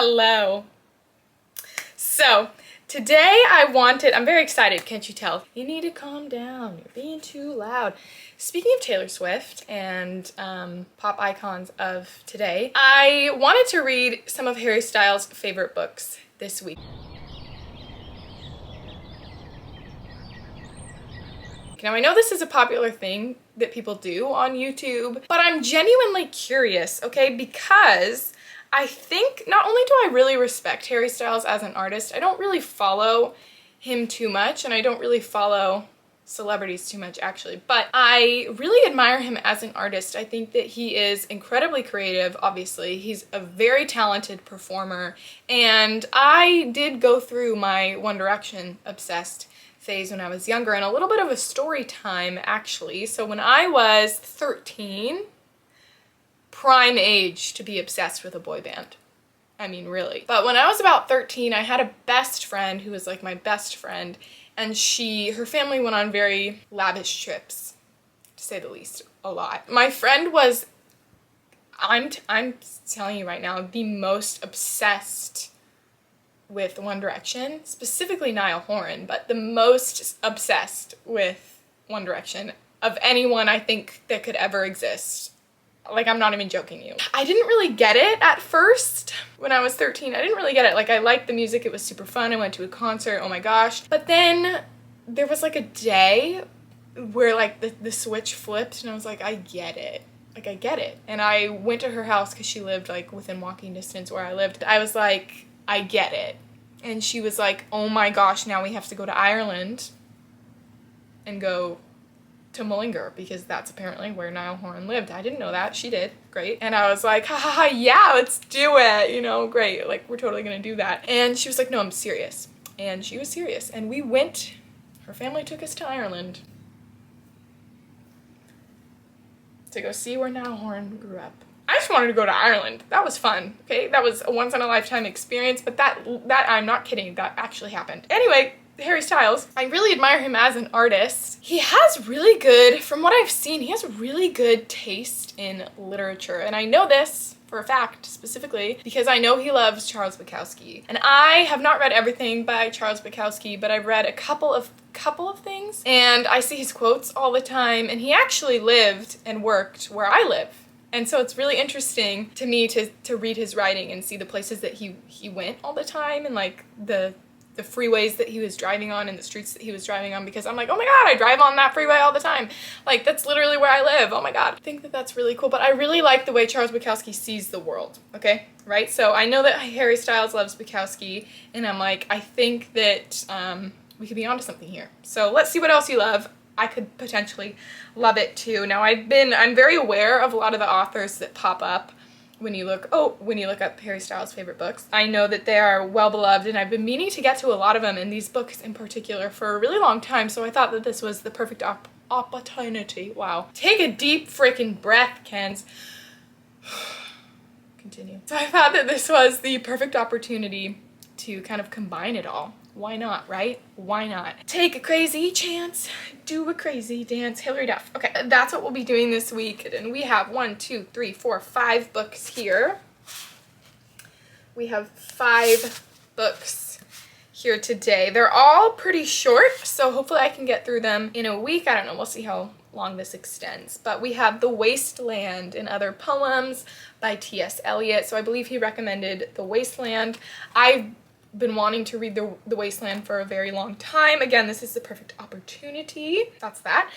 Hello. So today I'm very excited, can't you tell? You need to calm down, you're being too loud. Speaking of Taylor Swift and pop icons of today, I wanted to read some of Harry Styles' favorite books this week. Now I know this is a popular thing that people do on YouTube, but I'm genuinely curious, okay? Because I think not only do I really respect Harry Styles as an artist, I don't really follow him too much, and I don't really follow celebrities too much actually, but I really admire him as an artist. I think that he is incredibly creative, obviously. He's a very talented performer, and I did go through my One Direction obsessed phase when I was younger, and a little bit of a story time actually. So when I was 13, prime age to be obsessed with a boy band. I mean, really. But when I was about 13, I had a best friend who was like my best friend, and her family went on very lavish trips, to say the least, a lot. My friend was, I'm telling you right now, the most obsessed with One Direction, specifically Niall Horan, but the most obsessed with One Direction of anyone I think that could ever exist. Like, I'm not even joking you. I didn't really get it at first when I was 13. I didn't really get it. Like, I liked the music, it was super fun, I went to a concert, oh my gosh. But then there was like a day where like the switch flipped and I was like, I get it. Like, I get it. And I went to her house because she lived like within walking distance where I lived. I was like, I get it. And she was like, oh my gosh, now we have to go to Ireland and go to Mullingar because that's apparently where Niall Horan lived. I didn't know that. She did. Great. And I was like, ha ha ha, yeah, let's do it. You know, great. Like, we're totally gonna do that. And she was like, no, I'm serious. And she was serious. And we went, her family took us to Ireland to go see where Niall Horan grew up. I just wanted to go to Ireland. That was fun, okay? That was a once-in-a-lifetime experience, but that I'm not kidding, that actually happened. Anyway, Harry Styles, I really admire him as an artist. He has really good, from what I've seen, he has really good taste in literature. And I know this for a fact, specifically, because I know he loves Charles Bukowski. And I have not read everything by Charles Bukowski, but I've read a couple of things, and I see his quotes all the time, and he actually lived and worked where I live. And so it's really interesting to me to read his writing and see the places that he went all the time, and like the freeways that he was driving on and the streets that he was driving on, because I'm like, oh my god, I drive on that freeway all the time. Like, that's literally where I live. Oh my god. I think that that's really cool, but I really like the way Charles Bukowski sees the world, okay? Right? So I know that Harry Styles loves Bukowski, and I'm like, I think that we could be onto something here. So let's see what else you love. I could potentially love it too. Now I'm very aware of a lot of the authors that pop up when you look up Harry Styles' favorite books. I know that they are well beloved, and I've been meaning to get to a lot of them in these books in particular for a really long time, so I thought that this was the perfect opportunity. Wow. Take a deep freaking breath, Kens. Continue. So I thought that this was the perfect opportunity to kind of combine it all. Why not, right? Why not? Take a crazy chance, do a crazy dance. Hilary Duff. Okay, that's what we'll be doing this week. And we have 5 books here. We have 5 books here today. They're all pretty short, so hopefully I can get through them in a week. I don't know, we'll see how long this extends. But we have The Wasteland and Other Poems by T.S. Eliot. So I believe he recommended The Wasteland. I've been wanting to read the Wasteland for a very long time. Again, this is the perfect opportunity. That's that.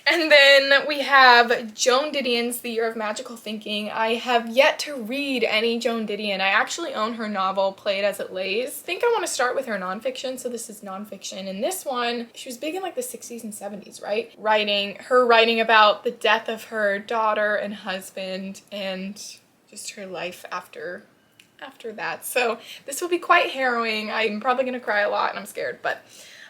And then we have Joan Didion's The Year of Magical Thinking. I have yet to read any Joan Didion. I actually own her novel, Play It As It Lays. I think I want to start with her nonfiction, so this is nonfiction. And this one, she was big in like the 60s and 70s, right? Writing about the death of her daughter and husband and just her life after that. So this will be quite harrowing. I'm probably gonna cry a lot and I'm scared, but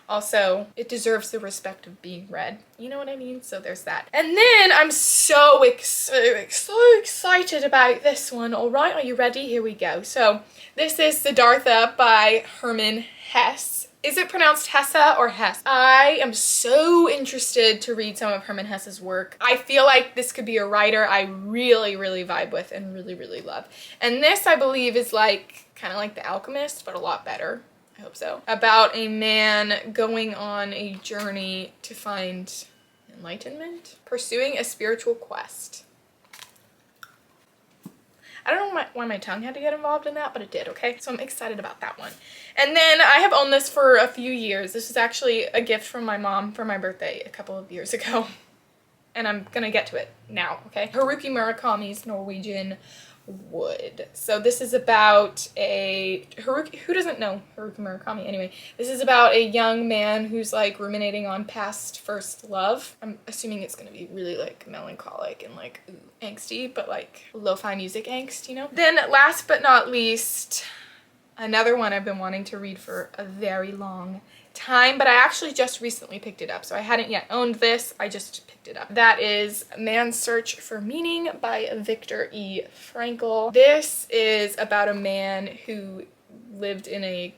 also it deserves the respect of being read. You know what I mean? So there's that. And then I'm so excited about this one. All right, are you ready? Here we go. So this is Siddhartha by Herman Hesse. Is it pronounced Hesse or Hesse? I am so interested to read some of Herman Hesse's work. I feel like this could be a writer I really, really vibe with and really, really love. And this, I believe, is like kind of like The Alchemist, but a lot better. I hope so. About a man going on a journey to find enlightenment, pursuing a spiritual quest. I don't know why my tongue had to get involved in that, but it did, okay? So I'm excited about that one. And then I have owned this for a few years. This is actually a gift from my mom for my birthday a couple of years ago. And I'm gonna get to it now, okay? Haruki Murakami's Norwegian Wood. So this is about a Haruki, who doesn't know Haruki Murakami anyway? This is about a young man who's like ruminating on past first love. I'm assuming it's gonna be really like melancholic and like angsty, but like lo-fi music angst, you know? Then last but not least, another one I've been wanting to read for a very long time, but I actually just recently picked it up. So I hadn't yet owned this, I just picked it up. That is Man's Search for Meaning by Viktor E. Frankl. This is about a man who lived in a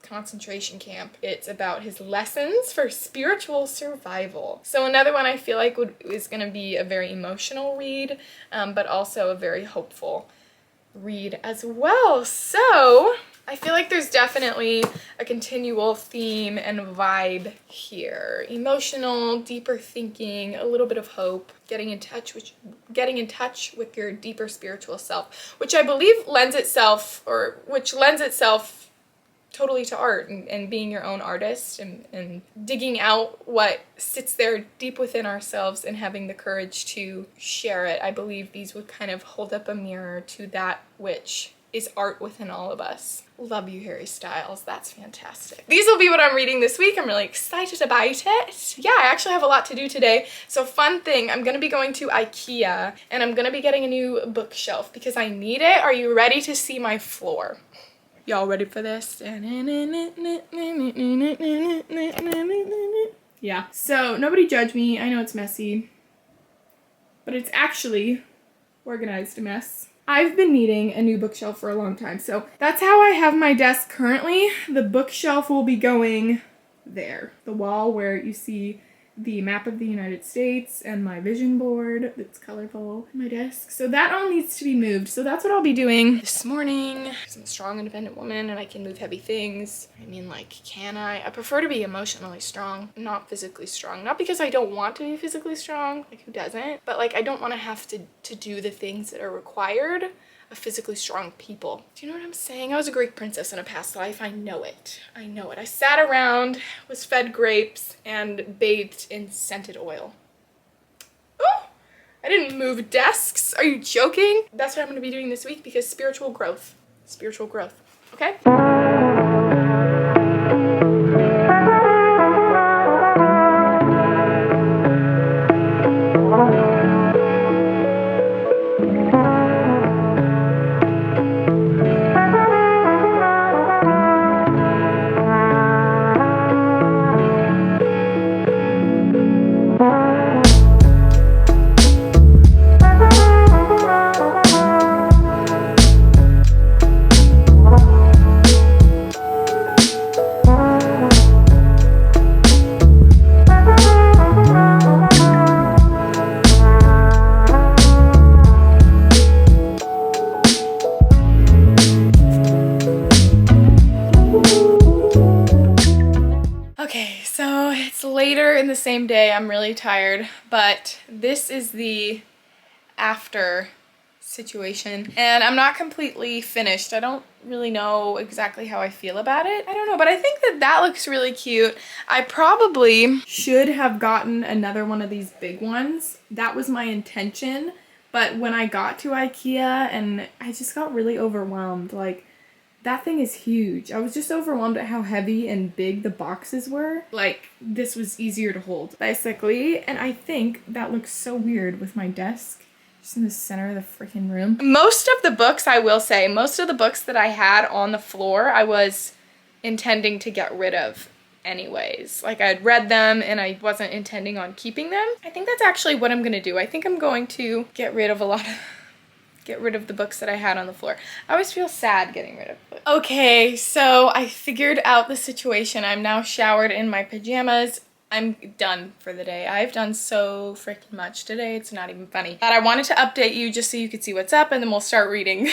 concentration camp. It's about his lessons for spiritual survival. So another one I feel like is going to be a very emotional read, but also a very hopeful read as well. So I feel like there's definitely a continual theme and vibe here. Emotional, deeper thinking, a little bit of hope, getting in touch with your deeper spiritual self, which I believe lends itself totally to art and being your own artist and digging out what sits there deep within ourselves and having the courage to share it. I believe these would kind of hold up a mirror to that which is art within all of us. Love you, Harry Styles. That's fantastic. These will be what I'm reading this week. I'm really excited about it. Yeah, I actually have a lot to do today. So fun thing, I'm gonna be going to IKEA and I'm gonna be getting a new bookshelf because I need it. Are you ready to see my floor? Y'all ready for this? Yeah. So nobody judge me. I know it's messy, but it's actually organized a mess. I've been needing a new bookshelf for a long time, so that's how I have my desk currently. The bookshelf will be going there. The wall where you see the map of the United States and my vision board that's colorful on my desk. So that all needs to be moved. So that's what I'll be doing this morning. I'm a strong, independent woman and I can move heavy things. I mean, like, can I? I prefer to be emotionally strong, not physically strong. Not because I don't want to be physically strong, like who doesn't? But like, I don't want to have to do the things that are required of physically strong people. Do you know what I'm saying? I was a Greek princess in a past life. I know it. I know it. I sat around, was fed grapes, and bathed in scented oil. Oh, I didn't move desks. Are you joking? That's what I'm going to be doing this week because spiritual growth. Spiritual growth. Okay? Later in the same day, I'm really tired, but this is the after situation and I'm not completely finished. I don't really know exactly how I feel about it. I don't know, but I think that looks really cute. I probably should have gotten another one of these big ones. That was my intention, but when I got to IKEA and I just got really overwhelmed. Like, that thing is huge. I was just overwhelmed at how heavy and big the boxes were. Like, this was easier to hold, basically. And I think that looks so weird with my desk just in the center of the freaking room. Most of the books, I will say, most of the books that I had on the floor, I was intending to get rid of anyways. Like, I'd read them and I wasn't intending on keeping them. I think that's actually what I'm gonna do. I think I'm going to get rid of the books that I had on the floor. I always feel sad getting rid of books. Okay, so I figured out the situation. I'm now showered in my pajamas. I'm done for the day. I've done so freaking much today. It's not even funny. But I wanted to update you just so you could see what's up and then we'll start reading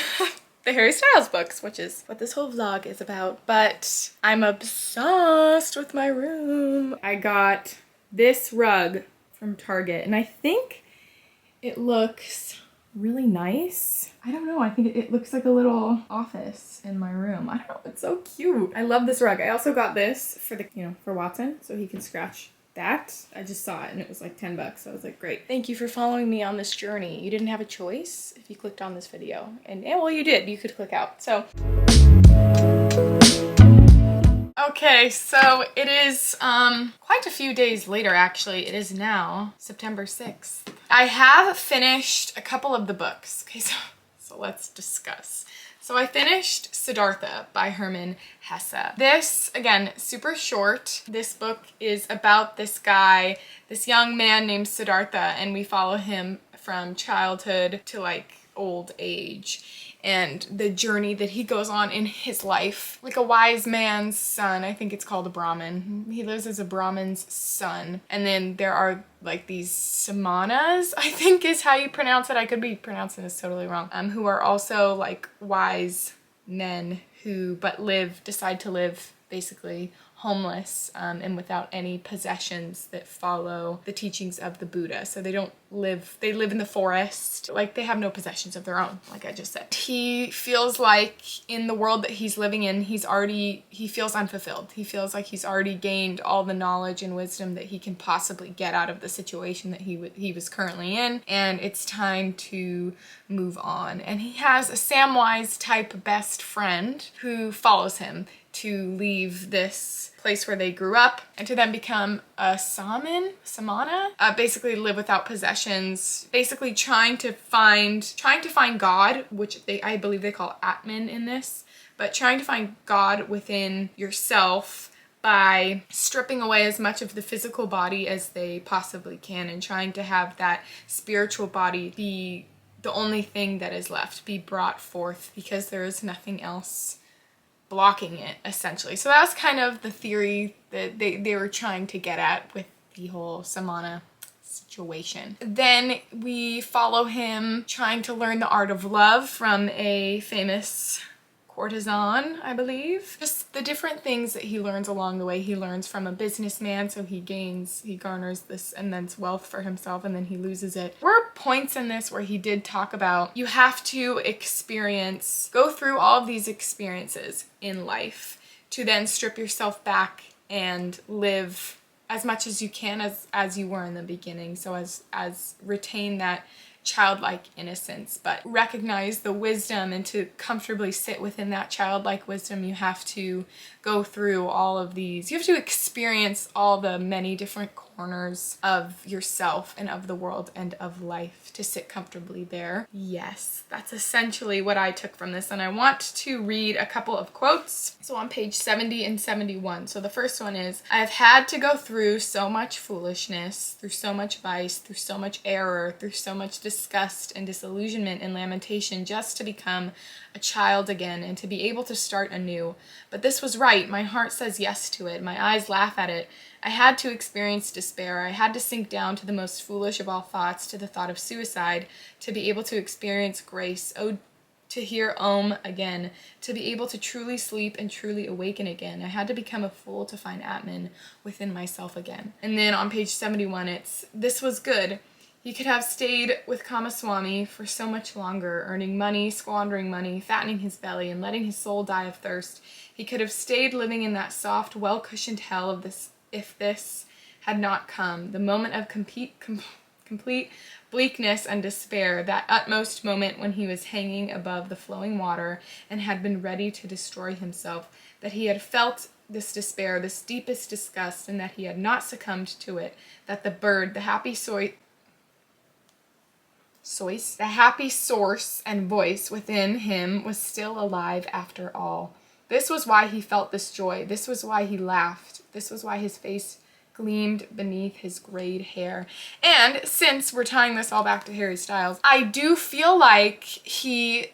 the Harry Styles books, which is what this whole vlog is about. But I'm obsessed with my room. I got this rug from Target, and I think it looks really nice. I don't know, I think it looks like a little office in my room. I don't know, it's so cute. I love this rug. I also got this for the, for Watson, so he can scratch that. I just saw it and it was like 10 bucks. So I was like, great. Thank you for following me on this journey. You didn't have a choice if you clicked on this video. And well, you did. You could click out. So okay, so it is quite a few days later, actually. It is now September 6th. I have finished a couple of the books. Okay, so let's discuss. So I finished Siddhartha by Herman Hesse. This, again, super short. This book is about this guy, this young man named Siddhartha, and we follow him from childhood to like old age, and the journey that he goes on in his life. Like a wise man's son, I think it's called a Brahmin. He lives as a Brahmin's son. And then there are like these samanas, I think is how you pronounce it. I could be pronouncing this totally wrong. Who are also like wise men who decide to live basically homeless and without any possessions that follow the teachings of the Buddha. So they live in the forest, like they have no possessions of their own, like I just said. He feels like in the world that he's living in, he feels unfulfilled. He feels like he's already gained all the knowledge and wisdom that he can possibly get out of the situation that he was currently in, and it's time to move on. And he has a Samwise type best friend who follows him to leave this place where they grew up and to then become a samana, basically live without possessions, basically trying to find God, which I believe they call Atman in this, but trying to find God within yourself by stripping away as much of the physical body as they possibly can and trying to have that spiritual body be the only thing that is left, be brought forth, because there is nothing else blocking it, essentially. So that's kind of the theory that they were trying to get at with the whole samana situation. Then we follow him trying to learn the art of love from a famous courtesan, I believe. Just the different things that he learns along the way. He learns from a businessman, so he garners this immense wealth for himself, and then he loses it. There were points in this where he did talk about you have to go through all of these experiences in life to then strip yourself back and live as much as you can as you were in the beginning. So as retain that childlike innocence, but recognize the wisdom, and to comfortably sit within that childlike wisdom, you have to go through all of these. You have to experience all the many different corners of yourself and of the world and of life to sit comfortably there. Yes, that's essentially what I took from this, and I want to read a couple of quotes. So on page 70 and 71. So the first one is, "I have had to go through so much foolishness, through so much vice, through so much error, through so much disgust and disillusionment and lamentation just to become a child again and to be able to start anew. But this was right. My heart says yes to it. My eyes laugh at it. I had to experience despair. I had to sink down to the most foolish of all thoughts, to the thought of suicide, to be able to experience grace. Oh, to hear Om again, to be able to truly sleep and truly awaken again. I had to become a fool to find Atman within myself again." And then on page 71, it's, "This was good. He could have stayed with Kamaswami for so much longer, earning money, squandering money, fattening his belly, and letting his soul die of thirst. He could have stayed living in that soft, well-cushioned hell of this if this had not come, the moment of complete bleakness and despair, that utmost moment when he was hanging above the flowing water and had been ready to destroy himself, that he had felt this despair, this deepest disgust, and that he had not succumbed to it, that the bird, the happy the happy source and voice within him was still alive after all. This was why he felt this joy. This was why he laughed. This was why his face gleamed beneath his grayed hair." And since we're tying this all back to Harry Styles, I do feel like he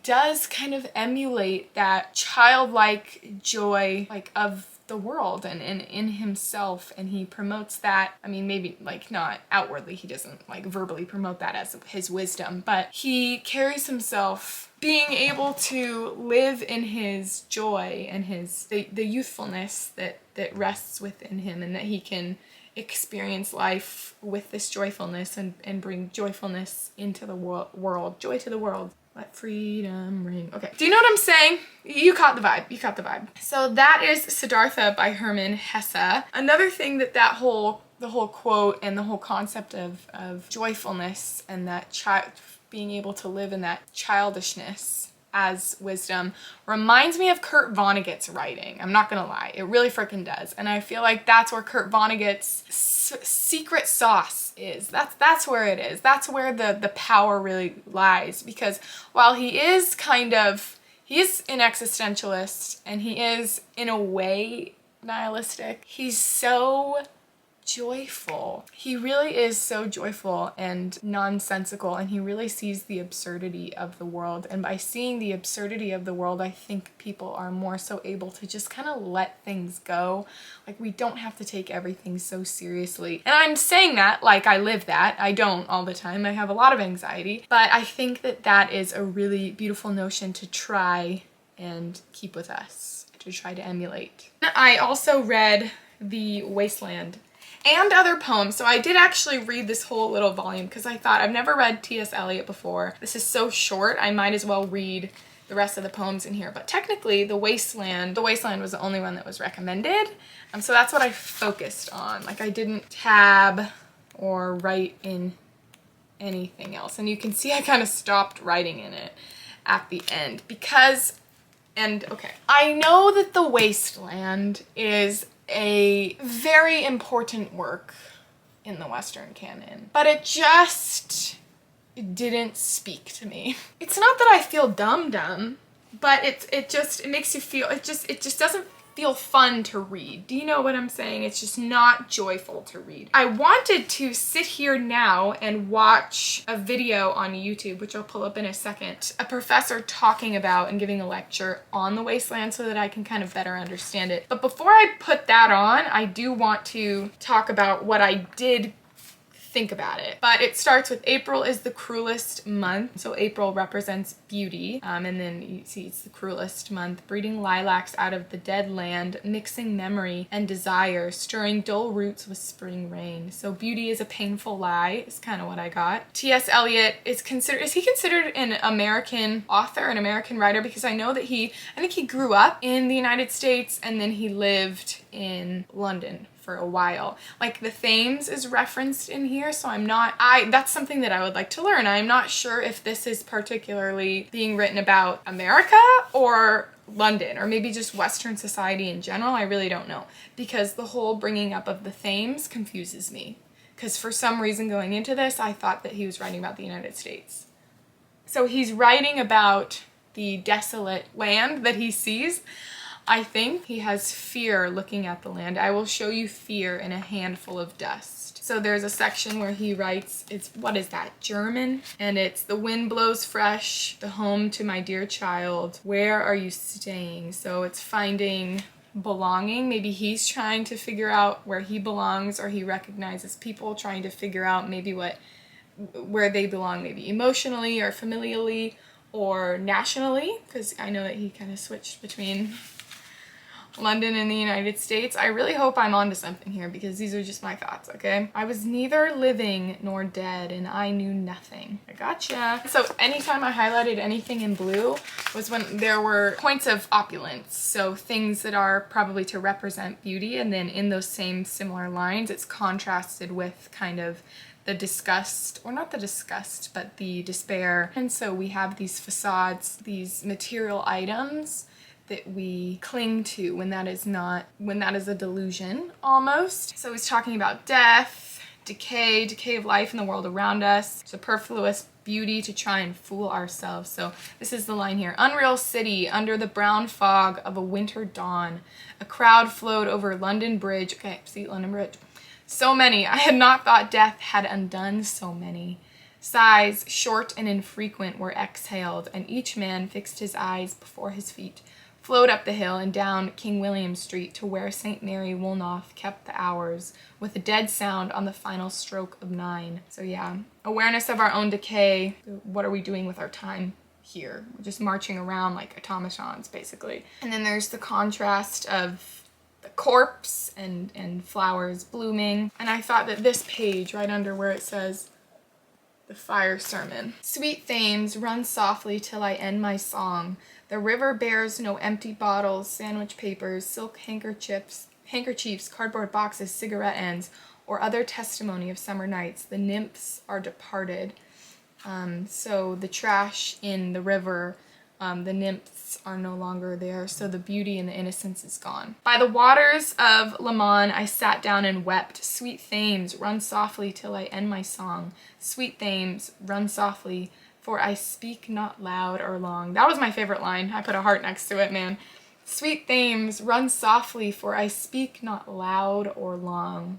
does kind of emulate that childlike joy, like of the world and in himself, and he promotes that. I mean, maybe like not outwardly, he doesn't like verbally promote that as his wisdom, but he carries himself being able to live in his joy and the youthfulness that rests within him, and that he can experience life with this joyfulness and bring joyfulness into the world, joy to the world. Let freedom ring. Okay. Do you know what I'm saying? You caught the vibe. You caught the vibe. So that is Siddhartha by Herman Hesse. Another thing that the whole quote and the whole concept of joyfulness and that child being able to live in that childishness as wisdom reminds me of Kurt Vonnegut's writing. I'm not gonna lie, it really freaking does. And I feel like that's where Kurt Vonnegut's secret sauce is. That's where it is. That's where the power really lies, because while he is an existentialist and he is in a way nihilistic, he's so joyful. He really is so joyful and nonsensical, and he really sees the absurdity of the world. And by seeing the absurdity of the world, I think people are more so able to just kind of let things go. Like, we don't have to take everything so seriously. And I'm saying that like I live that. I don't all the time. I have a lot of anxiety. But I think that is a really beautiful notion to try and keep with us, to try to emulate. I also read The Wasteland and other poems. So I did actually read this whole little volume because I thought, I've never read T.S. Eliot before. This is so short, I might as well read the rest of the poems in here. But technically, The Wasteland was the only one that was recommended. So that's what I focused on. Like, I didn't tab or write in anything else. And you can see I kind of stopped writing in it at the end because, okay, I know that The Wasteland is a very important work in the Western canon, but it didn't speak to me. It's not that I feel dumb, but it makes you feel, it just doesn't feel fun to read. Do you know what I'm saying? It's just not joyful to read. I wanted to sit here now and watch a video on YouTube, which I'll pull up in a second, a professor talking about and giving a lecture on The Wasteland so that I can kind of better understand it. But before I put that on, I do want to talk about what I did think about it. But it starts with April is the cruelest month. So April represents beauty. And then you see it's the cruelest month. Breeding lilacs out of the dead land, mixing memory and desire, stirring dull roots with spring rain. So beauty is a painful lie is kind of what I got. T.S. Eliot is he considered an American author, an American writer? Because I know that I think he grew up in the United States and then he lived in London for a while. Like, the Thames is referenced in here, so that's something that I would like to learn. I'm not sure if this is particularly being written about America or London, or maybe just Western society in general. I really don't know, because the whole bringing up of the Thames confuses me, because for some reason going into this, I thought that he was writing about the United States. So he's writing about the desolate land that he sees. I think he has fear looking at the land. I will show you fear in a handful of dust. So there's a section where he writes, what is that, German? And it's, the wind blows fresh, the home to my dear child. Where are you staying? So it's finding belonging. Maybe he's trying to figure out where he belongs, or he recognizes people trying to figure out maybe where they belong, maybe emotionally or familially or nationally, because I know that he kind of switched between London and the United States. I really hope I'm onto something here, because these are just my thoughts, okay? I was neither living nor dead, and I knew nothing. I gotcha. So anytime I highlighted anything in blue was when there were points of opulence. So things that are probably to represent beauty, and then in those same similar lines, it's contrasted with kind of the disgust, or not the disgust, but the despair. And so we have these facades, these material items that we cling to when that is a delusion almost. So he's talking about death, decay of life in the world around us, superfluous beauty to try and fool ourselves. So this is the line here. Unreal city, under the brown fog of a winter dawn, a crowd flowed over London Bridge. Okay, see, London Bridge. So many, I had not thought death had undone so many. Sighs, short and infrequent, were exhaled, and each man fixed his eyes before his feet, flowed up the hill and down King William Street to where St. Mary Woolnoth kept the hours, with a dead sound on the final stroke of 9. So yeah, awareness of our own decay. What are we doing with our time here? We're just marching around like automatons, basically. And then there's the contrast of the corpse and flowers blooming. And I thought that this page right under where it says the fire sermon. Sweet Thames, run softly till I end my song. The river bears no empty bottles, sandwich papers, silk handkerchiefs, cardboard boxes, cigarette ends, or other testimony of summer nights. The nymphs are departed. So the trash in the river, the nymphs are no longer there, so the beauty and the innocence is gone. By the waters of Leman I sat down and wept. Sweet Thames, run softly till I end my song. Sweet Thames, run softly, for I speak not loud or long. That was my favorite line. I put a heart next to it, man. Sweet Thames, run softly, for I speak not loud or long.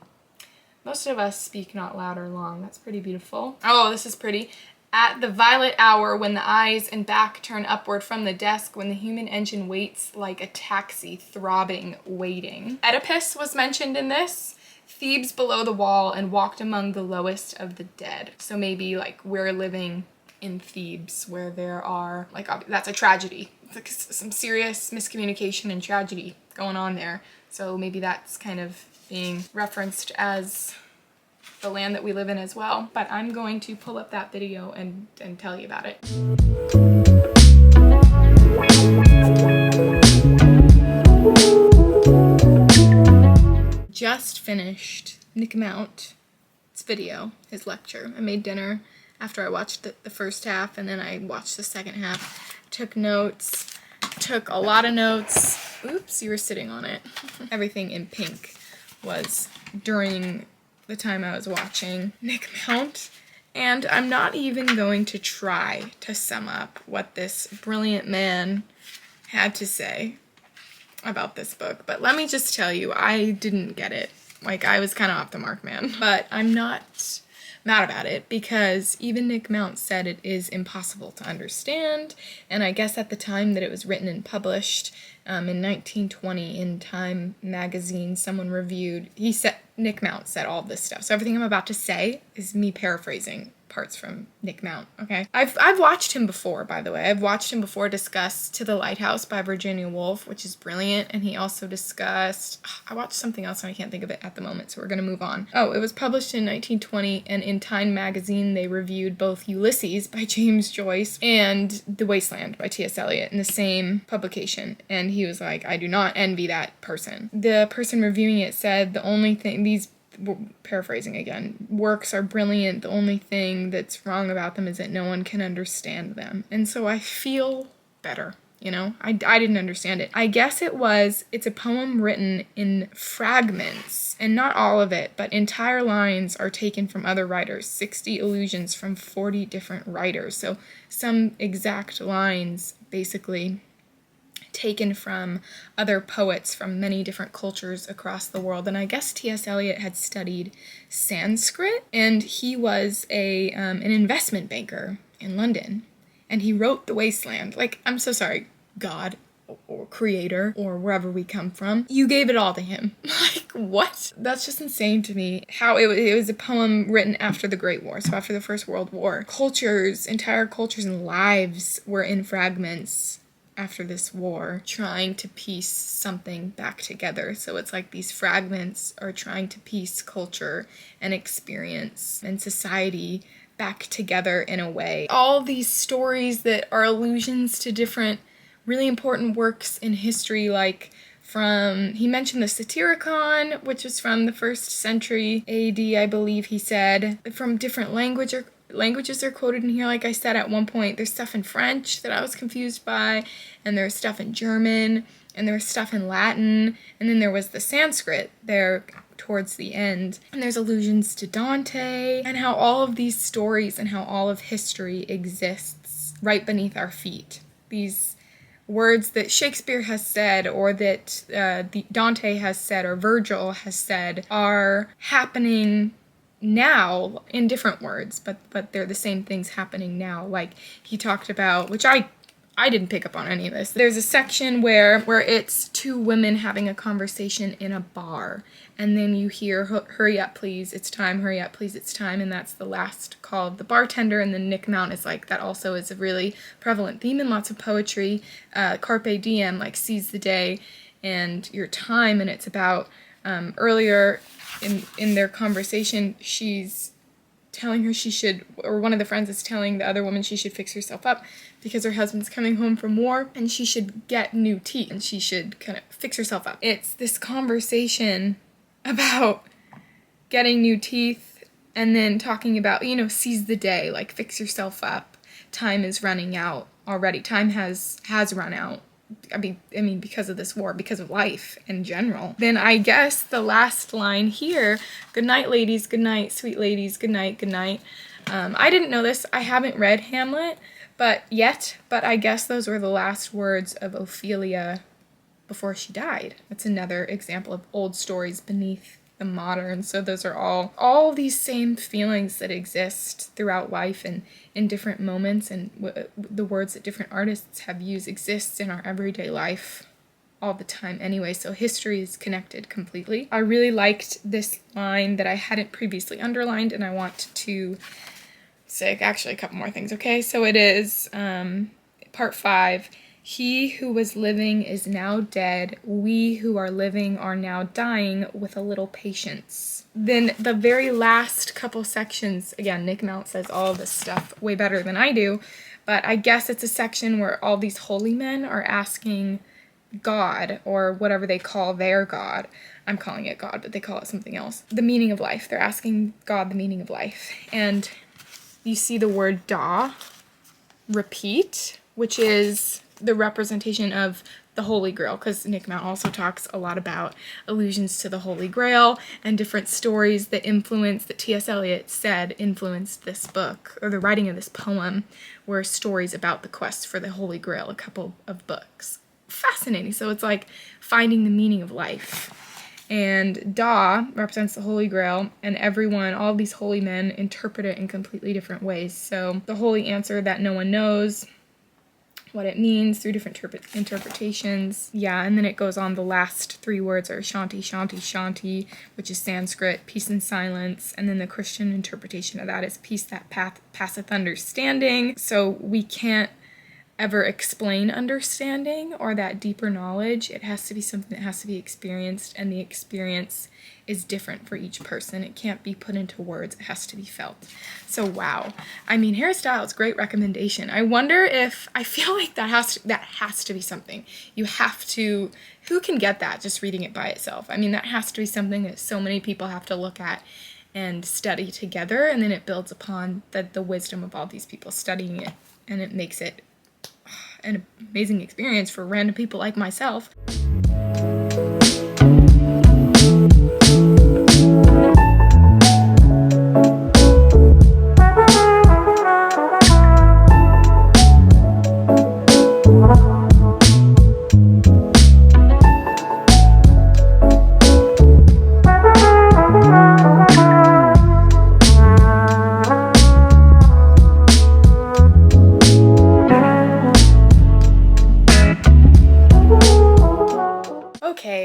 Most of us speak not loud or long. That's pretty beautiful. Oh, this is pretty. At the violet hour, when the eyes and back turn upward from the desk, when the human engine waits like a taxi, throbbing, waiting. Oedipus was mentioned in this. Thebes below the wall and walked among the lowest of the dead. So maybe like we're living in Thebes where there are, like, that's a tragedy. It's like some serious miscommunication and tragedy going on there. So maybe that's kind of being referenced as the land that we live in as well. But I'm going to pull up that video and tell you about it. Just finished Nick Mount's video, his lecture. I made dinner after I watched the first half, and then I watched the second half. Took notes, took a lot of notes. Oops, you were sitting on it. Everything in pink was during the time I was watching Nick Mount. And I'm not even going to try to sum up what this brilliant man had to say about this book. But let me just tell you, I didn't get it. Like, I was kind of off the mark, man. But I'm not mad about it, because even Nick Mount said it is impossible to understand. And I guess at the time that it was written and published, in 1920 in Time magazine, someone reviewed, Nick Mount said all this stuff. So everything I'm about to say is me paraphrasing parts from Nick Mount, okay? I've watched him before, by the way. I've watched him before discuss To the Lighthouse by Virginia Woolf, which is brilliant, and he also discussed, I watched something else and I can't think of it at the moment, so we're gonna move on. Oh, it was published in 1920, and in Time magazine they reviewed both Ulysses by James Joyce and The Wasteland by T.S. Eliot in the same publication, and he was like, I do not envy that person. The person reviewing it said the only thing, these, paraphrasing again, works are brilliant. The only thing that's wrong about them is that no one can understand them. And so I feel better, you know? I didn't understand it. I guess it's a poem written in fragments, and not all of it, but entire lines are taken from other writers, 60 allusions from 40 different writers. So some exact lines basically taken from other poets from many different cultures across the world. And I guess T.S. Eliot had studied Sanskrit, and he was an investment banker in London, and he wrote The Wasteland. Like, I'm so sorry, God or creator or wherever we come from, you gave it all to him. Like, what? That's just insane to me. How it was a poem written after the Great War, so after the First World War. Entire cultures and lives were in fragments after this war, trying to piece something back together. So it's like these fragments are trying to piece culture and experience and society back together in a way. All these stories that are allusions to different really important works in history, like he mentioned the Satyricon, which was from the 1st century AD, I believe he said, from different languages are quoted in here. Like I said at one point, there's stuff in French that I was confused by, and there's stuff in German, and there's stuff in Latin, and then there was the Sanskrit there towards the end. And there's allusions to Dante, and how all of these stories and how all of history exists right beneath our feet. These words that Shakespeare has said, or that Dante has said, or Virgil has said, are happening now in different words, but they're the same things happening now. Like he talked about, which I didn't pick up on any of this. There's a section where it's two women having a conversation in a bar, and then you hear, hurry up please, it's time, hurry up please, it's time, and that's the last call of the bartender. And then Nick Mount is like, that also is a really prevalent theme in lots of poetry. Carpe diem, like seize the day and your time, and it's about earlier in their conversation, she's telling her she should, or one of the friends is telling the other woman she should fix herself up because her husband's coming home from war and she should get new teeth and she should kind of fix herself up. It's this conversation about getting new teeth and then talking about, seize the day, like fix yourself up. Time is running out already. Time has run out. I mean, because of this war, because of life in general. Then I guess the last line here, good night, ladies, good night, sweet ladies, good night, good night. I didn't know this. I haven't read Hamlet but I guess those were the last words of Ophelia before she died. That's another example of old stories beneath the modern. So those are all these same feelings that exist throughout life and in different moments, and the words that different artists have used exist in our everyday life all the time anyway, so history is connected completely. I really liked this line that I hadn't previously underlined, and I want to say actually a couple more things, okay? So it is part 5. He who was living is now dead. We who are living are now dying with a little patience. Then the very last couple sections, again, Nick Mount says all this stuff way better than I do, but I guess it's a section where all these holy men are asking God, or whatever they call their God. I'm calling it God, but they call it something else. The meaning of life. They're asking God the meaning of life. And you see the word da repeat, which is the representation of the Holy Grail, because Nick Mount also talks a lot about allusions to the Holy Grail and different stories that T.S. Eliot said influenced this book, or the writing of this poem, were stories about the quest for the Holy Grail, a couple of books. Fascinating. So it's like finding the meaning of life. And Da represents the Holy Grail, and everyone, all these holy men, interpret it in completely different ways. So the holy answer that no one knows what it means through different interpretations. Yeah, and then it goes on. The last 3 words are Shanti, Shanti, Shanti, which is Sanskrit, peace and silence. And then the Christian interpretation of that is peace that passeth understanding. So we can't ever explain understanding or that deeper knowledge. It has to be something that has to be experienced, and the experience is different for each person. It can't be put into words. It has to be felt. So wow. I mean, Harry Styles, great recommendation. I wonder if, I feel like that has to be something. You have to, who can get that just reading it by itself? I mean, that has to be something that so many people have to look at and study together, and then it builds upon the wisdom of all these people studying it, and it makes it an amazing experience for random people like myself.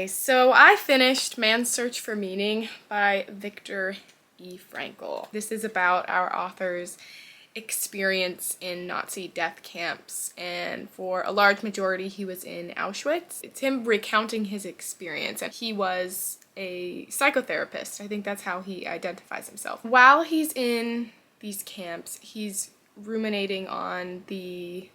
So I finished Man's Search for Meaning by Viktor E. Frankl. This is about our author's experience in Nazi death camps, and for a large majority he was in Auschwitz. It's him recounting his experience, and he was a psychotherapist. I think that's how he identifies himself. While he's in these camps, he's ruminating on the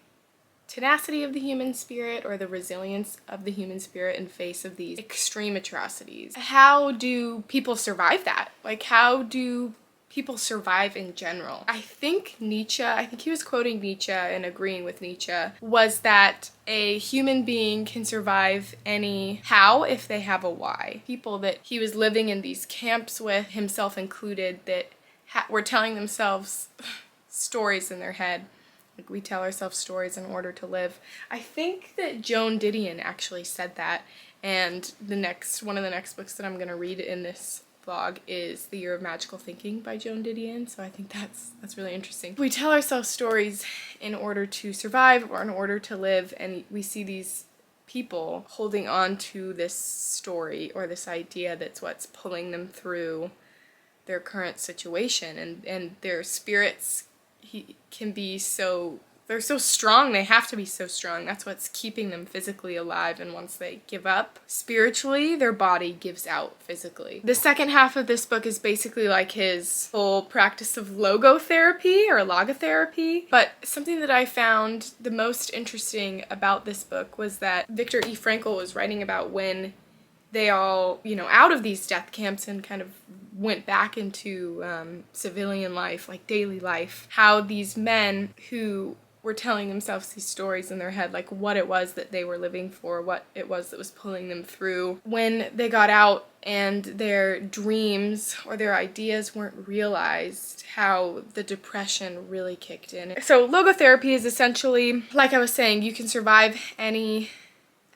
tenacity of the human spirit, or the resilience of the human spirit in face of these extreme atrocities. How do people survive that? Like, how do people survive in general? I think he was quoting Nietzsche and agreeing with Nietzsche, was that a human being can survive any how if they have a why. People that he was living in these camps with, himself included, that were telling themselves stories in their head. Like, we tell ourselves stories in order to live. I think that Joan Didion actually said that, and one of the next books that I'm going to read in this blog is The Year of Magical Thinking by Joan Didion, so I think that's really interesting. We tell ourselves stories in order to survive or in order to live, and we see these people holding on to this story or this idea that's what's pulling them through their current situation, and their spirits can be so, they're so strong, they have to be so strong. That's what's keeping them physically alive, and once they give up spiritually, their body gives out physically. The second half of this book is basically like his whole practice of logotherapy or logotherapy, but something that I found the most interesting about this book was that Viktor E. Frankl was writing about when they all, out of these death camps and kind of went back into civilian life, like daily life, how these men who were telling themselves these stories in their head, like what it was that they were living for, what it was that was pulling them through, when they got out and their dreams or their ideas weren't realized, how the depression really kicked in. So logotherapy is essentially, like I was saying, you can survive any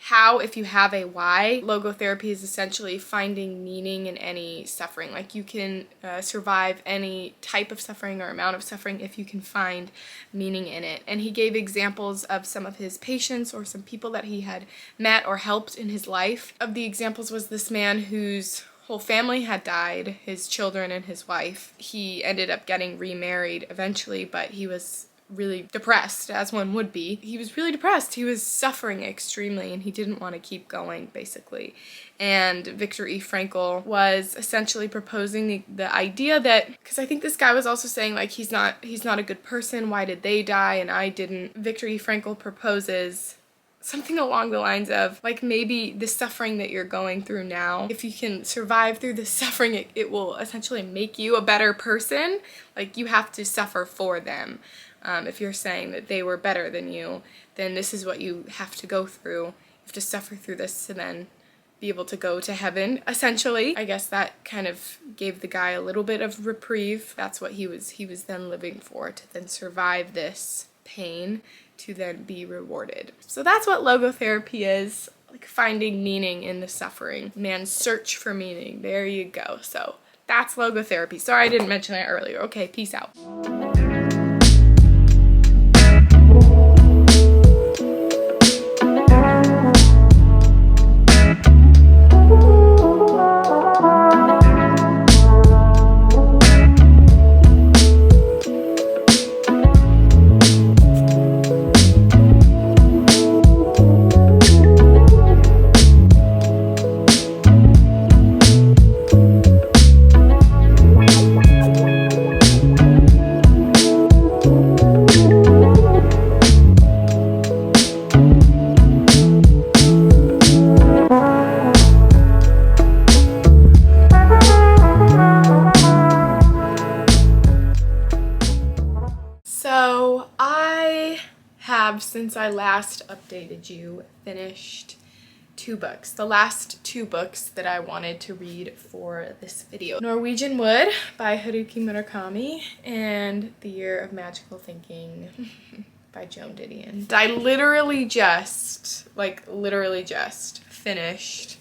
how if you have a why. Logotherapy is essentially finding meaning in any suffering. Like you can survive any type of suffering or amount of suffering if you can find meaning in it. And he gave examples of some of his patients or some people that he had met or helped in his life. Of the examples was this man whose whole family had died, his children and his wife. He ended up getting remarried eventually, but he was really depressed, as one would be. He was really depressed. He was suffering extremely, and he didn't want to keep going, basically. And Viktor E. Frankl was essentially proposing the idea that, because I think this guy was also saying, like, he's not a good person, why did they die and I didn't? Viktor E. Frankl proposes something along the lines of, like, maybe the suffering that you're going through now, if you can survive through this suffering, it will essentially make you a better person. Like, you have to suffer for them. If you're saying that they were better than you, then this is what you have to go through. You have to suffer through this to then be able to go to heaven, essentially. I guess that kind of gave the guy a little bit of reprieve. That's what he was then living for, to then survive this pain, to then be rewarded. So that's what logotherapy is, like finding meaning in the suffering. Man's search for meaning. There you go. So that's logotherapy. Sorry I didn't mention that earlier. Okay, peace out. Since I last updated you, finished 2 books. The last 2 books that I wanted to read for this video. Norwegian Wood by Haruki Murakami and The Year of Magical Thinking by Joan Didion. I literally just finished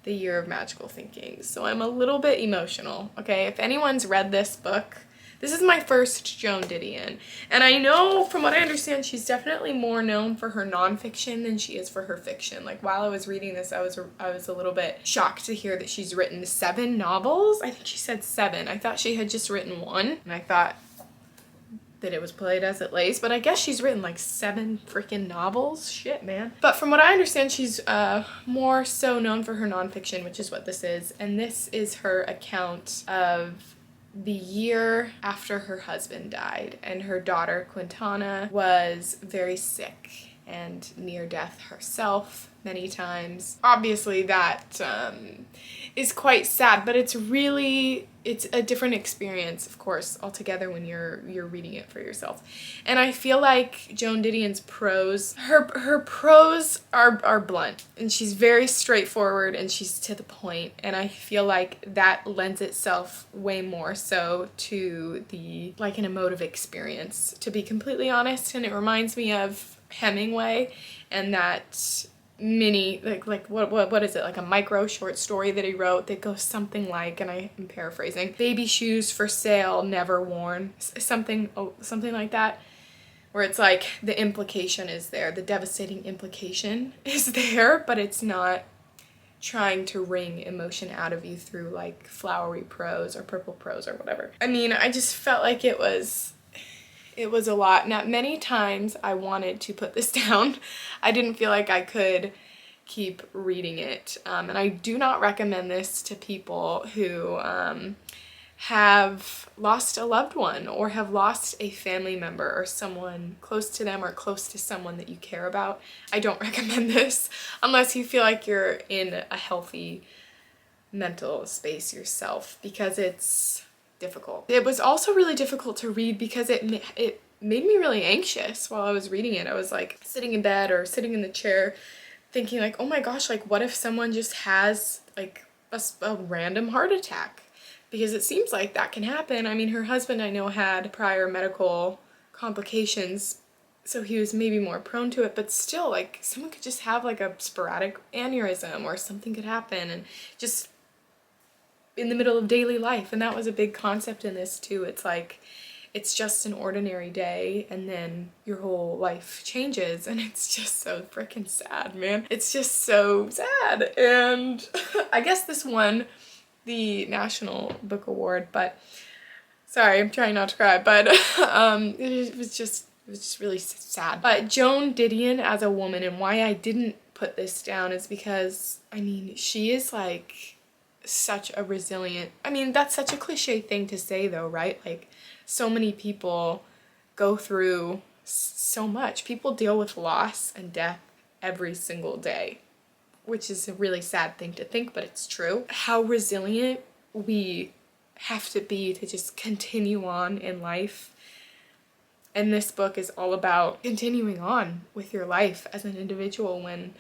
The Year of Magical Thinking, so I'm a little bit emotional, okay? If anyone's read this book, this is my first Joan Didion, and I know, from what I understand, she's definitely more known for her nonfiction than she is for her fiction. Like, while I was reading this, I was a little bit shocked to hear that she's written 7 novels. I think she said 7. I thought she had just written 1, and I thought that it was played as it lays, but I guess she's written like 7 freaking novels. Shit, man. But from what I understand, she's more so known for her nonfiction, which is what this is, and this is her account of the year after her husband died, and her daughter Quintana was very sick and near death herself many times. Obviously that is quite sad, but it's a different experience, of course, altogether when you're reading it for yourself. And I feel like Joan Didion's prose, her prose are blunt, and she's very straightforward, and she's to the point, and I feel like that lends itself way more so to like an emotive experience, to be completely honest. And it reminds me of Hemingway, and that mini, like what is it, like a micro short story that he wrote that goes something like, and I am paraphrasing, baby shoes for sale, never worn, something like that, where it's like the implication is there, the devastating implication is there, but it's not trying to wring emotion out of you through like flowery prose or purple prose or whatever. I mean, I just felt like it was a lot. Now, many times I wanted to put this down. I didn't feel like I could keep reading it. And I do not recommend this to people who have lost a loved one or have lost a family member or someone close to them or close to someone that you care about. I don't recommend this unless you feel like you're in a healthy mental space yourself, because it's difficult. It was also really difficult to read because it made me really anxious while I was reading it. I was like sitting in bed or sitting in the chair thinking like, oh my gosh, like what if someone just has like a random heart attack? Because it seems like that can happen. I mean, her husband I know had prior medical complications, so he was maybe more prone to it, but still, like, someone could just have like a sporadic aneurysm or something could happen, and just in the middle of daily life. And that was a big concept in this too. It's like, it's just an ordinary day and then your whole life changes, and it's just so freaking sad, man. It's just so sad. And I guess this won the National Book Award, but sorry, I'm trying not to cry, but it was just really sad. But Joan Didion as a woman, and why I didn't put this down is because, I mean, she is like such a resilient, I mean, that's such a cliche thing to say though, right? Like, so many people go through so much. People deal with loss and death every single day, which is a really sad thing to think, but it's true. How resilient we have to be to just continue on in life. And this book is all about continuing on with your life as an individual when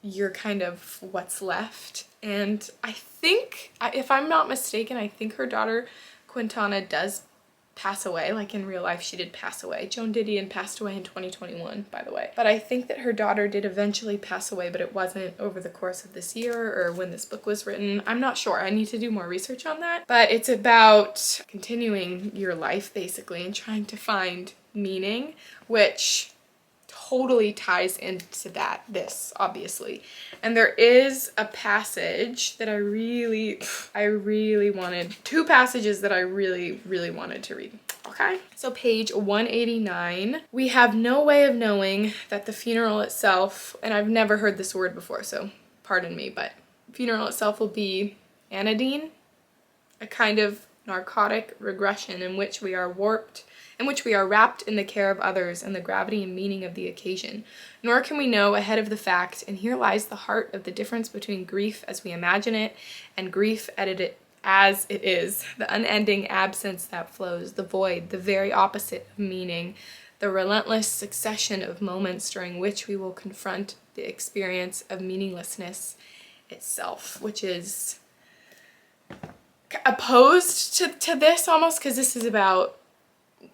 you're kind of what's left. And I think, if I'm not mistaken, I think her daughter Quintana does pass away. Like, in real life she did pass away. Joan Didion passed away in 2021, by the way. But I think that her daughter did eventually pass away, but it wasn't over the course of this year or when this book was written. I'm not sure. I need to do more research on that. But it's about continuing your life, basically, and trying to find meaning, which totally ties into this obviously. And there is a passage that I really wanted, two passages that I really wanted to read. Okay, so page 189, we have no way of knowing that the funeral itself, and I've never heard this word before, so pardon me, but funeral itself will be anodyne, a kind of narcotic regression in which we are wrapped in the care of others and the gravity and meaning of the occasion. Nor can we know ahead of the fact, and here lies the heart of the difference between grief as we imagine it and grief as it is, the unending absence that flows, the void, the very opposite of meaning, the relentless succession of moments during which we will confront the experience of meaninglessness itself, which is opposed to this almost, because this is about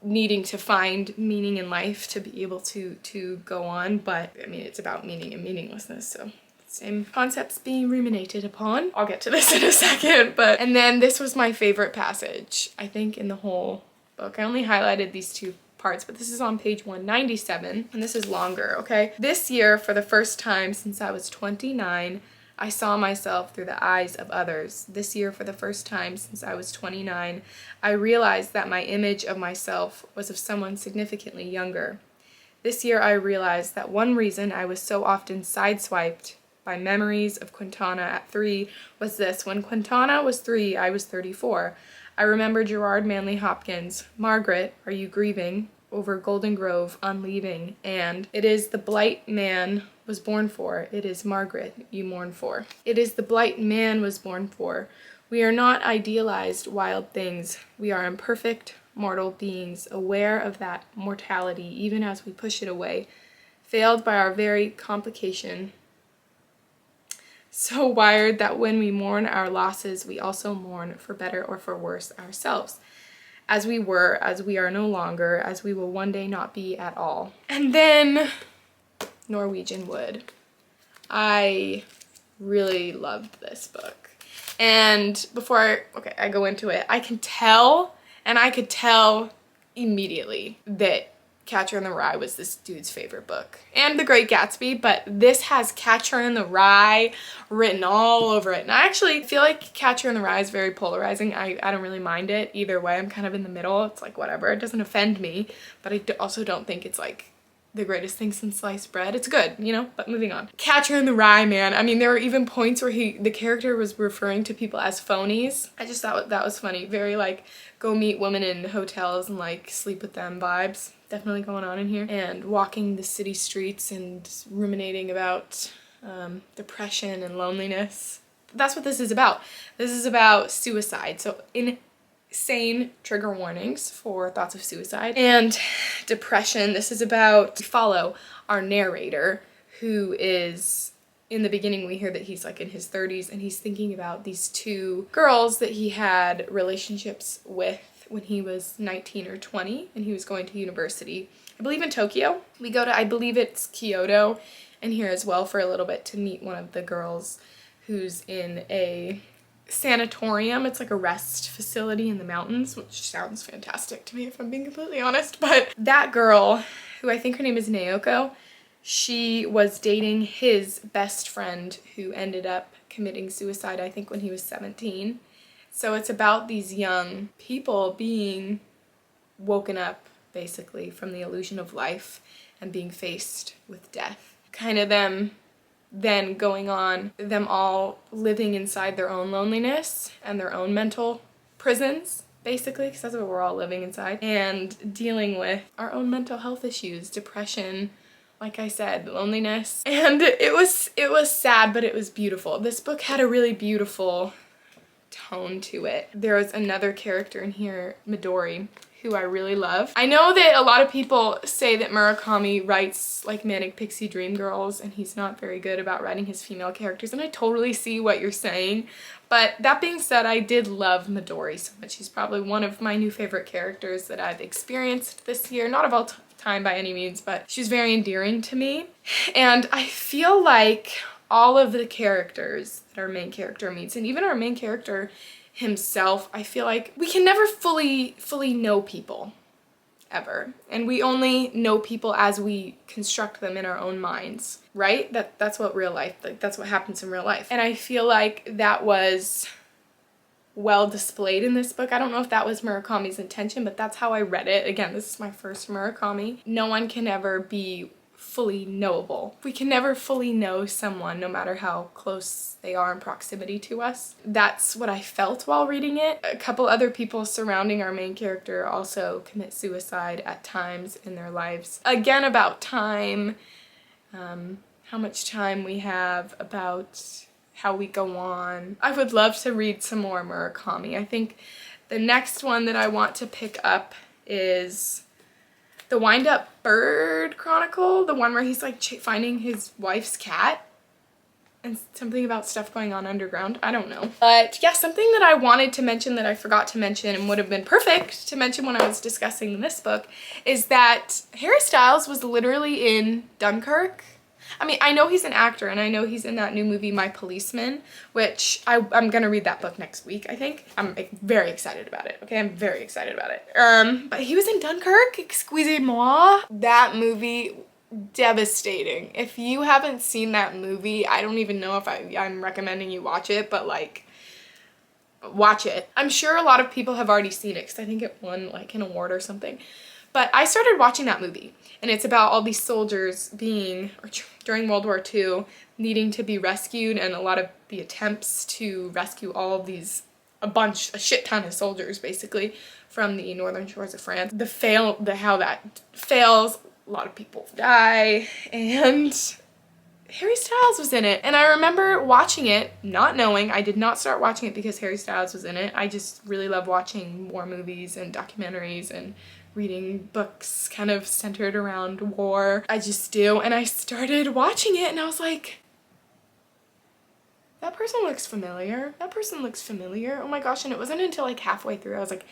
needing to find meaning in life to be able to go on, but I mean, it's about meaning and meaninglessness, so same concepts being ruminated upon. I'll get to this in a second, and then this was my favorite passage, I think, in the whole book. I only highlighted these two parts, but this is on page 197, and this is longer, okay? This year, for the first time since I was 29, I saw myself through the eyes of others. This year, for the first time since I was 29, I realized that my image of myself was of someone significantly younger. This year, I realized that one reason I was so often sideswiped by memories of Quintana at 3 was this. When Quintana was 3, I was 34. I remember Gerard Manley Hopkins, Margaret, are you grieving? Over Golden Grove on leaving, and it is the blight man was born for, it is Margaret you mourn for. It is the blight man was born for. We are not idealized wild things. We are imperfect mortal beings, aware of that mortality even as we push it away, failed by our very complication, so wired that when we mourn our losses, we also mourn for better or for worse ourselves. As we were, as we are no longer, as we will one day not be at all. And then Norwegian Wood. I really loved this book. And before I go into it, I can tell, and I could tell immediately that Catcher in the Rye was this dude's favorite book. And The Great Gatsby, but this has Catcher in the Rye written all over it. And I actually feel like Catcher in the Rye is very polarizing. I don't really mind it either way. I'm kind of in the middle. It's like whatever. It doesn't offend me, but I also don't think it's like the greatest thing since sliced bread. It's good, you know, but moving on. Catcher in the Rye, man. I mean, there were even points where the character was referring to people as phonies. I just thought that was funny. Very like, go meet women in hotels and like sleep with them vibes. Definitely going on in here. And walking the city streets and ruminating about depression and loneliness. That's what this is about. This is about suicide. So insane trigger warnings for thoughts of suicide and depression. This is about, we follow our narrator, who is, in the beginning we hear that he's like in his 30s and he's thinking about these two girls that he had relationships with when he was 19 or 20 and he was going to university, I believe in Tokyo. We go to, I believe it's Kyoto, and here as well for a little bit to meet one of the girls who's in a sanatorium. It's like a rest facility in the mountains, which sounds fantastic to me if I'm being completely honest. But that girl, who I think her name is Naoko, she was dating his best friend who ended up committing suicide, I think when he was 17. So it's about these young people being woken up basically from the illusion of life and being faced with death. Kind of them then going on, them all living inside their own loneliness and their own mental prisons, basically, because that's what we're all living inside, and dealing with our own mental health issues, depression, like I said, loneliness. And it was sad, but it was beautiful. This book had a really beautiful tone to it. There was another character in here, Midori, who I really love. I know that a lot of people say that Murakami writes like Manic Pixie Dream Girls and he's not very good about writing his female characters, and I totally see what you're saying. But that being said, I did love Midori so much. She's probably one of my new favorite characters that I've experienced this year. Not of all time by any means, but she's very endearing to me. And I feel like all of the characters that our main character meets, and even our main character himself, I feel like we can never fully know people, ever. And we only know people as we construct them in our own minds, right? That's what real life, like that's what happens in real life. And I feel like that was well displayed in this book. I don't know if that was Murakami's intention, but that's how I read it. Again, this is my first Murakami. No one can ever be fully knowable. We can never fully know someone, no matter how close they are in proximity to us. That's what I felt while reading it. A couple other people surrounding our main character also commit suicide at times in their lives. Again, about time, how much time we have, about how we go on. I would love to read some more Murakami. I think the next one that I want to pick up is The Wind-Up Bird Chronicle, the one where he's like finding his wife's cat and something about stuff going on underground. I don't know. But yeah, something that I wanted to mention that I forgot to mention and would have been perfect to mention when I was discussing this book is that Harry Styles was literally in Dunkirk. I mean, I know he's an actor and I know he's in that new movie, My Policeman, which I'm gonna read that book next week, I think. I'm very excited about it, okay? I'm very excited about it. But he was in Dunkirk, excusez-moi. That movie, devastating. If you haven't seen that movie, I don't even know if I'm recommending you watch it, but like, watch it. I'm sure a lot of people have already seen it because I think it won like an award or something. But I started watching that movie, and it's about all these soldiers during World War II, needing to be rescued, and a lot of the attempts to rescue all of these, a shit ton of soldiers, basically, from the northern shores of France. How that fails, a lot of people die, and Harry Styles was in it. And I remember watching it, not knowing, I did not start watching it because Harry Styles was in it. I just really love watching war movies and documentaries and reading books kind of centered around war. I just do. And I started watching it and I was like, that person looks familiar. That person looks familiar. Oh my gosh. And it wasn't until like halfway through I was like,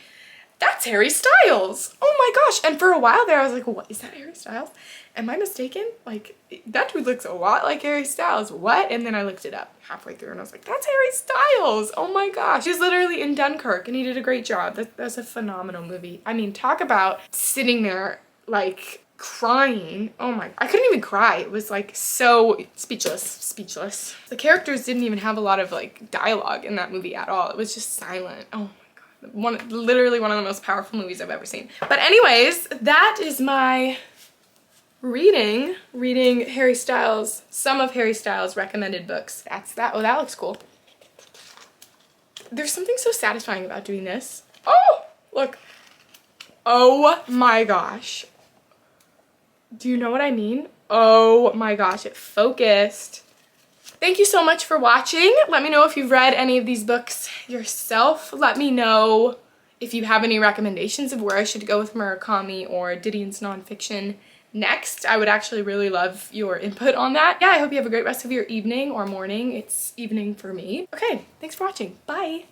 that's Harry Styles. Oh my gosh. And for a while there, I was like, what, is that Harry Styles? Am I mistaken? Like, that dude looks a lot like Harry Styles. What? And then I looked it up halfway through and I was like, that's Harry Styles. Oh my gosh. He was literally in Dunkirk and he did a great job. That's a phenomenal movie. I mean, talk about sitting there like crying. Oh my, I couldn't even cry. It was like so speechless. The characters didn't even have a lot of like dialogue in that movie at all. It was just silent. Oh my God. Literally one of the most powerful movies I've ever seen. But anyways, that is my reading Harry Styles, some of Harry Styles' recommended books. That's that. Oh, that looks cool. There's something so satisfying about doing this. Oh, look. Oh my gosh. Do you know what I mean? Oh my gosh, it focused. Thank you so much for watching. Let me know if you've read any of these books yourself. Let me know if you have any recommendations of where I should go with Murakami or Didion's nonfiction next. I would actually really love your input on that. Yeah, I hope you have a great rest of your evening or morning. It's evening for me. Okay, thanks for watching. Bye.